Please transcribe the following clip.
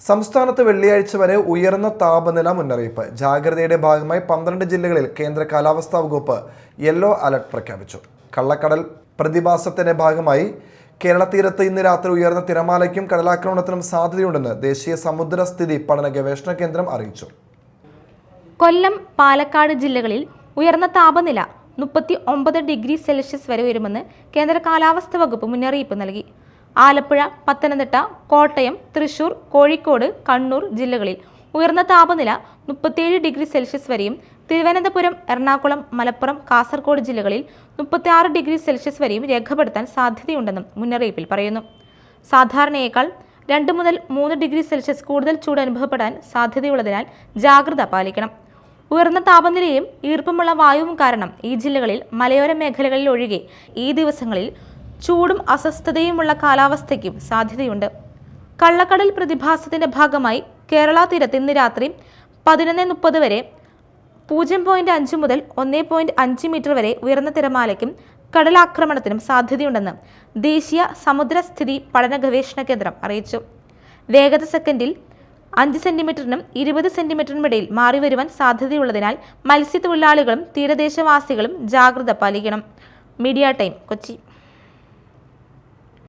സംസ്ഥാനത്ത് വെള്ളിയാഴ്ച വരെ ഉയർന്ന താപനില മുന്നറിയിപ്പ്. ജാഗ്രതയുടെ ഭാഗമായി 12 ജില്ലകളിൽ കേന്ദ്ര കാലാവസ്ഥാ വകുപ്പ് യെല്ലോ അലർട്ട് പ്രഖ്യാപിച്ചു. കള്ളക്കടൽ പ്രതിഭാസത്തിന്റെ ഭാഗമായി കേരള തീരത്ത് ഇന്ന് രാത്രി ഉയർന്ന തിരമാലയ്ക്കും കടലാക്രമണത്തിനും സാധ്യതയുണ്ടെന്ന് ദേശീയ സമുദ്രസ്ഥിതി പഠന ഗവേഷണ കേന്ദ്രം അറിയിച്ചു. കൊല്ലം, പാലക്കാട് ജില്ലകളിൽ ഉയർന്ന താപനില 39 ഡിഗ്രി സെൽഷ്യസ് വരെ ഉയരുമെന്ന് കേന്ദ്ര കാലാവസ്ഥാ വകുപ്പ് മുന്നറിയിപ്പ് നൽകി. ആലപ്പുഴ, പത്തനംതിട്ട, കോട്ടയം, തൃശൂർ, കോഴിക്കോട്, കണ്ണൂർ ജില്ലകളിൽ ഉയർന്ന താപനില 37 ഡിഗ്രി സെൽഷ്യസ് വരെയും തിരുവനന്തപുരം, എറണാകുളം, മലപ്പുറം, കാസർഗോഡ് ജില്ലകളിൽ 36 ഡിഗ്രി സെൽഷ്യസ് വരെയും രേഖപ്പെടുത്താൻ സാധ്യതയുണ്ടെന്നും മുന്നറിയിപ്പിൽ പറയുന്നു. സാധാരണയേക്കാൾ 2 മുതൽ 3 ഡിഗ്രി സെൽഷ്യസ് കൂടുതൽ ചൂട് അനുഭവപ്പെടാൻ സാധ്യതയുള്ളതിനാൽ ജാഗ്രത പാലിക്കണം. ഉയർന്ന താപനിലയും ഈർപ്പമുള്ള വായുവും കാരണം ഈ ജില്ലകളിൽ മലയോര മേഖലകളിൽ ഒഴികെ ഈ ദിവസങ്ങളിൽ ചൂടും അസ്വസ്ഥതയുമുള്ള കാലാവസ്ഥയ്ക്കും സാധ്യതയുണ്ട്. കള്ളക്കടൽ പ്രതിഭാസത്തിന്റെ ഭാഗമായി കേരള തീരത്ത് ഇന്ന് രാത്രി 11:30 വരെ 0.5 മുതൽ 1.5 മീറ്റർ വരെ ഉയർന്ന തിരമാലയ്ക്കും കടലാക്രമണത്തിനും സാധ്യതയുണ്ടെന്ന് ദേശീയ സമുദ്രസ്ഥിതി പഠന ഗവേഷണ കേന്ദ്രം അറിയിച്ചു. വേഗത സെക്കൻഡിൽ 5 സെന്റിമീറ്ററിനും 20 സെന്റിമീറ്ററിനും ഇടയിൽ മാറി വരുവാൻ സാധ്യതയുള്ളതിനാൽ മത്സ്യത്തൊഴിലാളികളും തീരദേശവാസികളും ജാഗ്രത പാലിക്കണം. Media time, Kochi.